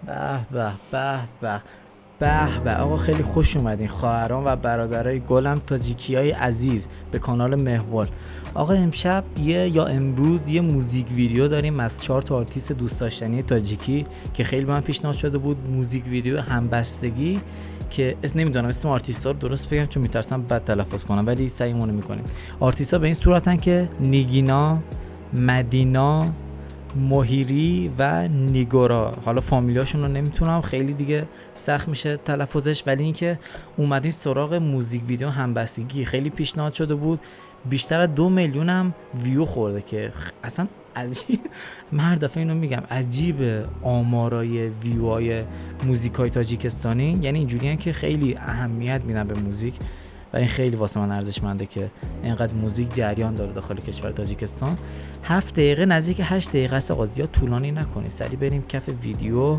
به به به به به به آقا، خیلی خوش اومدین خواهران و برادرای گلم تاجیکیای عزیز به کانال محور. آقا امشب یا امروز یه موزیک ویدیو داریم از 4 تا آرتیست دوست داشتنی تاجیکی که خیلی به من پیشنهاد شده بود، موزیک ویدیو همبستگی که نمیدونم اسم آرتیستا رو درست بگم چون میترسم بد تلفظ کنم، ولی سعیمون میکنیم. آرتیستا به این صورتن که نیگینا، مدینا، موهیری و نیگورا. حالا فامیلیاشون رو نمیتونم، خیلی دیگه سخت میشه تلفظش، ولی اینکه اومدین سراغ موزیک ویدیو همبستگی خیلی پیشنهاد شده بود، بیشتر از 2 میلیون هم ویو خورده که اصلا عجیب. من هر دفعه اینو میگم، عجیبه آمارای ویوهای موزیکای تاجیکستانی، یعنی اینجوریه که خیلی اهمیت میدن به موزیک و این خیلی واسه من ارزشمنده که اینقدر موزیک جریان داره داخل کشور تاجیکستان. 7 دقیقه نزدیک 8 دقیقه است آقا، زیاد طولانی نکنید، سریع بریم کف ویدیو.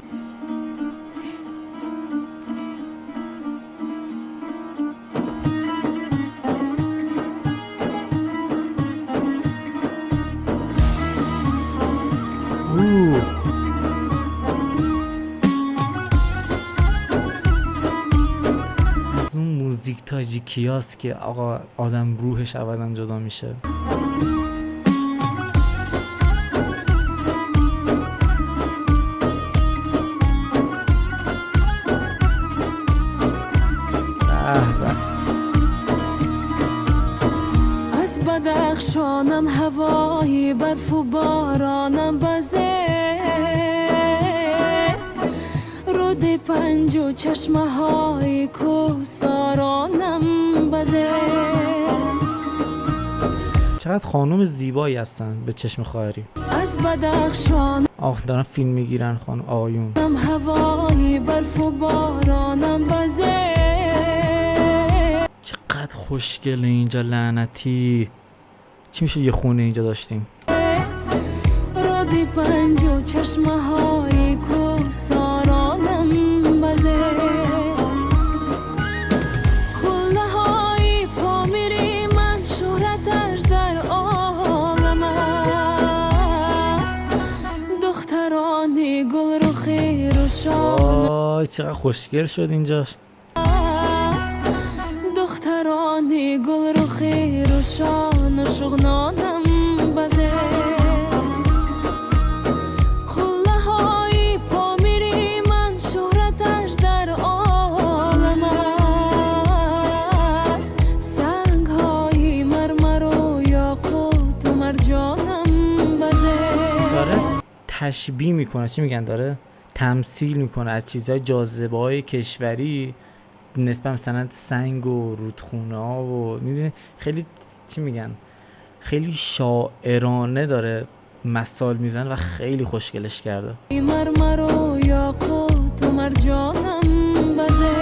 از اون موزیک تاجیکیاست که آقا آدم روحش ابدا جدا میشه. از بدخشانم هوای برف و بارانم بزه، رود پنج و چشمه های کوسارانم بزه. چقدر خانوم زیبایی هستن به چشم خواهری. از بدخشانم دارن فیلم میگیرن خانم آقایون. هوای برف و بارانم بزه. چقدر خوشگله اینجا، لعنتی چی میشه یه خونه اینجا داشتیم. رودی پنج و چشمه های کوسارانم بزه، خله های پا میری من شهرتش در عالم است. دخترانی گل رو خیر و شان چقدر خوشگل شد اینجاش. دخترانی گل رو خیر و شان و شغنانم بزه، خله های پا میری من شهرتش در عالم است. سنگ های مرمر و یاقوت و مرجانم بزه. داره تشبیه میکنه، چی میگن، داره تمثیل میکنه از چیزهای جاذبه های کشوری نسبت مثلا سنگ و رودخونه ها و میدونی خیلی چی میگن، خیلی شاعرانه داره مثال میزنه و خیلی خوشگلش کرده. مرمر و یاقوت و مرجانم بزه،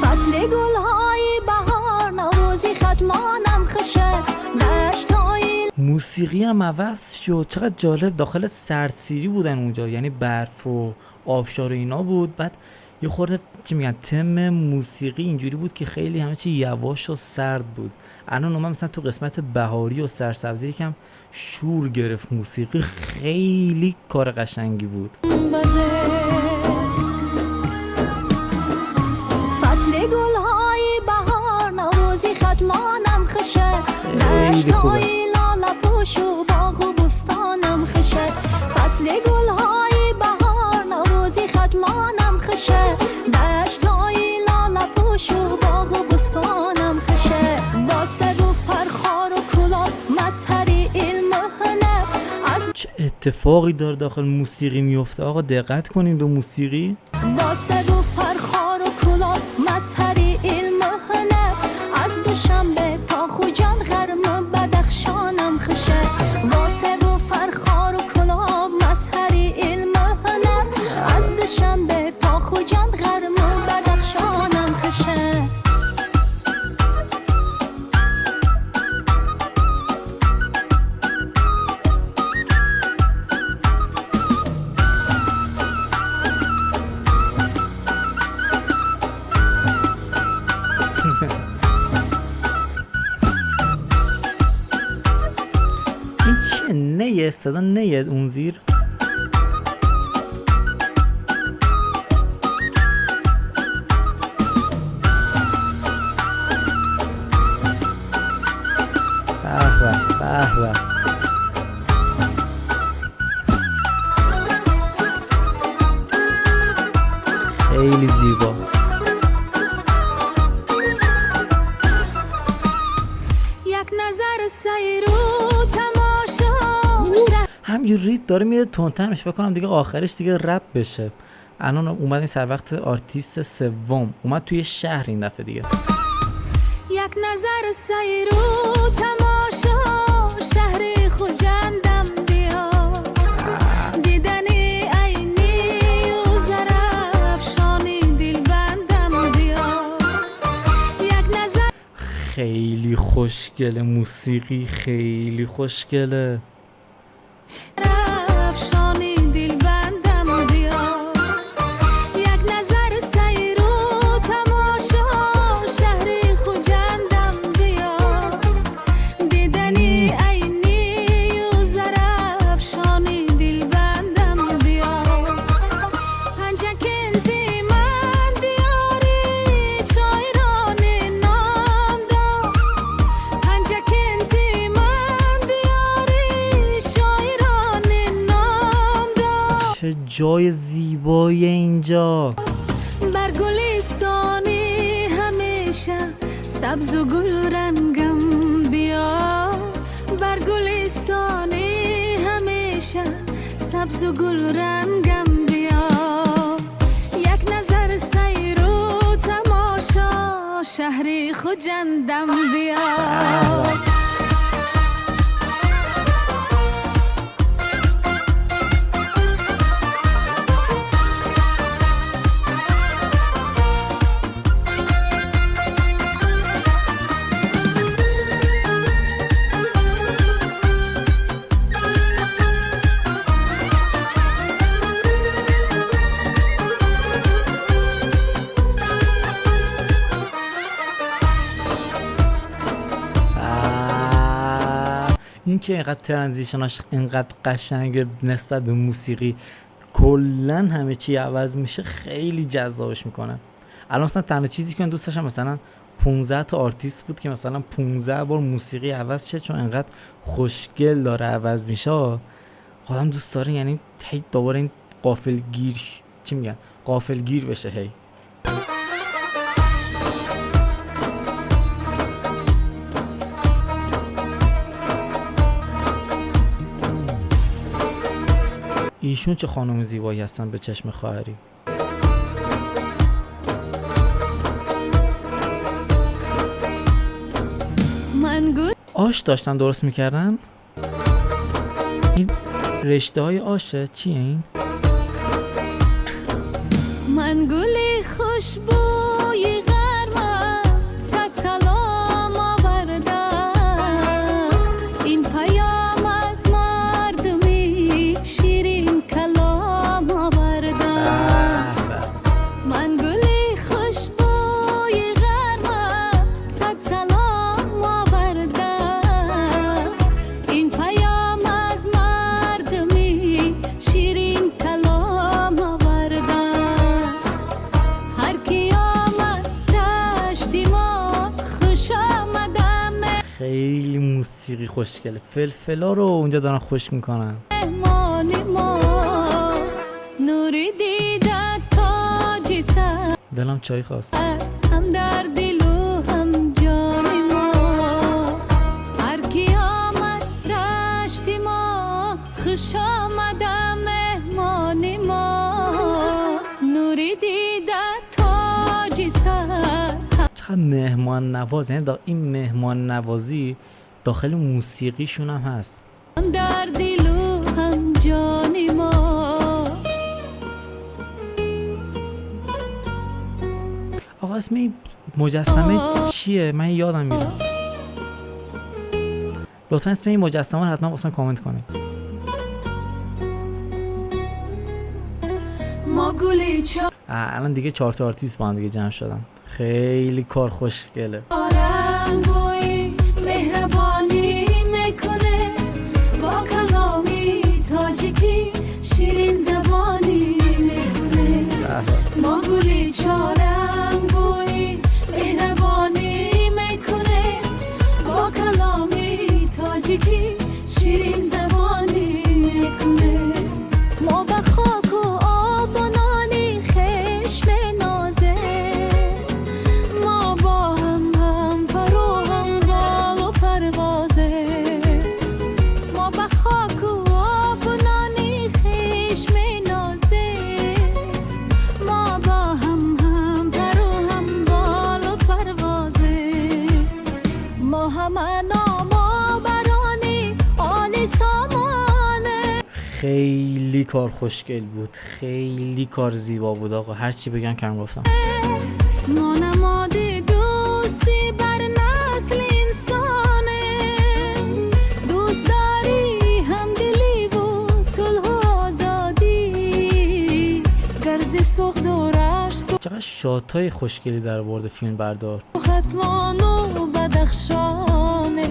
فصل گل های بهار نوروزی ختلانم خشه. دشتای موسیقی هم عوض شد، چقدر جالب. داخل سردسیری بودن اونجا، یعنی برف و آبشار و اینا بود. بعد یه خورده چی میگن تم موسیقی اینجوری بود که خیلی همه چی یواش و سرد بود. الان اومد مثلا تو قسمت بهاری و سرسبزی یکم شور گرفت موسیقی، خیلی کار قشنگی بود. بزه، فصل گل های بهار نوروزی ختلانم خشه. دشتای لاله پوش و باغ و بستانم خشه. فصل گل های بهار نوروزی ختلانم خشه. دشتای لاله پوش و باغ و بستانم خشه. با سگ و فرخار و کلاه مظهری علم و هنر. از چه اتفاقی داره داخل موسیقی میفته آقا، دقت کنین به موسیقی. با سگ و فرخار و کلاه مظهری علم و هنر. از دوشنبه تا خوجان غرم بدخشانم خشه. با سگ و فرخار و کلاه مظهری علم و هنر. از دوشنبه تا خوجان غرم بدخشانم خشه. این چیه؟ نیه صدا نیه اون زیر. به به. خیلی زیبا. یک نظر سیر و تماشا همینجور رید داره میره تندتر میشه، فکر کنم دیگه آخرش دیگه رپ بشه. الان اومدین سر وقت آرتیست سوم اومد توی شهر این دفعه دیگه. یک نظر سیر و تماشا شهر خوجندم بیا دیدنی عینی و زرفشانی دل بندم بیا یک نظر خیلی خوشگله، موسیقی خیلی خوشگله. رفشانی دل بندم بیا یک نظر سیر و تماشا شهر خوجندم بیا دیدنی عینی و زرفشانی دل بندم بیا پنجکندی من دیاری شاعران نام داد پنجکندی من دیاری شاعران نام داد چه جای زیبایی اینجا. بر گلستانی همیشه سبز و گل رنگم بیا بر گلستانی همیشه سبز و گل رنگم بیا یک نظر سیر و تماشا شهری خوجندم بیا این که اینقدر ترانزیشناش اینقدر قشنگ نسبت به موسیقی کلن همه چی عوض میشه، خیلی جذابش میکنه. الان مثلا تنها چیزی که من دوست داشتم مثلا 15 تا آرتیست بود که مثلا 15 بار موسیقی عوض شه، چون اینقدر خوشگل داره عوض میشه. خودم دوست داره یعنی هی دوباره این غافلگیر چی میگن غافلگیر بشه هی. ایشون چه خانم زیبایی هستن به چشم خواهری. من گل آش داشتن درست میکردن. این رشته های آشه چیه این؟ من گلی خوشبوی غرمم صد سلام آوردم این پیام از مردمی شیرین کلام آوردم من گلی خوشبوی غرمم صد سلام آوردم این پیام از مردمی شیرین کلام آوردم هر کی آمد داشتی ما خوش آمدم خیلی موسیقی خوشگله. فلفلا رو اونجا دارن خوش میکنن. مهمان ما نوری دیدن تاجی سر دلم چای خواست. هم در دل و هم جان ما هر کی آمد رشتی ما خوش آمدم مهمان ما نوری دیدن تاجی سر چقدر مهمان نواز، یعنی این مهمان نوازی داخل موسیقیشون هم هست. هم در دل و هم جان ما آقا اسم این مجسمه چیه؟ من یادم میره. لطفا اسم این مجسمه رو حتما واسه کامنت کنید. ما گلی چارنگوی الان دیگه 4 تا آرتیست با هم دیگه جمع شدن. خیلی کار خوشگله. مهربانی میکنه با کلامی تاجیکی شیرین زبانی میکنه ما گلی چارنگوی مهربانی میکنه با کلامی تاجیکی خیلی کار خوشگل بود، خیلی کار زیبا بود آقا، هر چی بگم کم گفتم. ما نمادی دوستی بر نسل انسانه، دوست داری همدلی و صلح و آزادی، گرز سخت و رشت چقدر شاتای خوشگلی در آورده فیلم بردار. و ختلان و بدخشانه،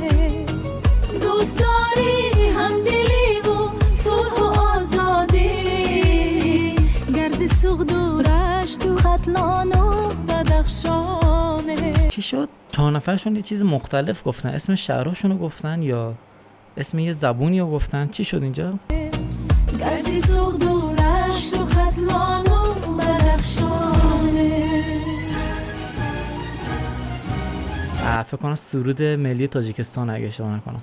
دوست داری همدلی و صلح و آزادی، گرز سخت و رشت و ختلان و بدخشانه. چی شد؟ 4 نفرشون یه چیز مختلف گفتن، اسم شهرهاشون رو گفتن یا اسم یه زبونی رو گفتن، چی شد اینجا؟ گرزی سخت و رشت و ختلان و بدخشانه. فکر کنم سرود ملی تاجیکستان اگه اشتباه نکنم.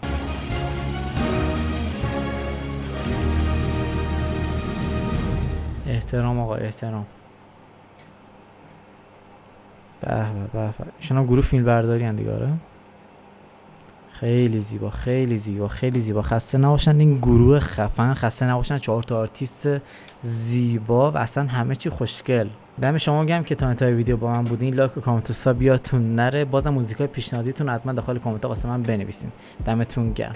احترام آقا، احترام. به به به، ایشون هم گروه فیلم برداری ان دیگه. آره خیلی زیبا، خیلی زیبا، خیلی زیبا. خسته نباشن این گروه خفن، خسته نباشن 4 تا آرتیست زیبا و اصلا همه چی خوشگل. دم شما گرم که تا انتهای ویدیو با من بودین. لایک و کامنت و ساب یادتون نره. بازم موزیکای پیشنهادیتون حتما داخل کامنت ها واسه من بنویسین. دمتون گرم.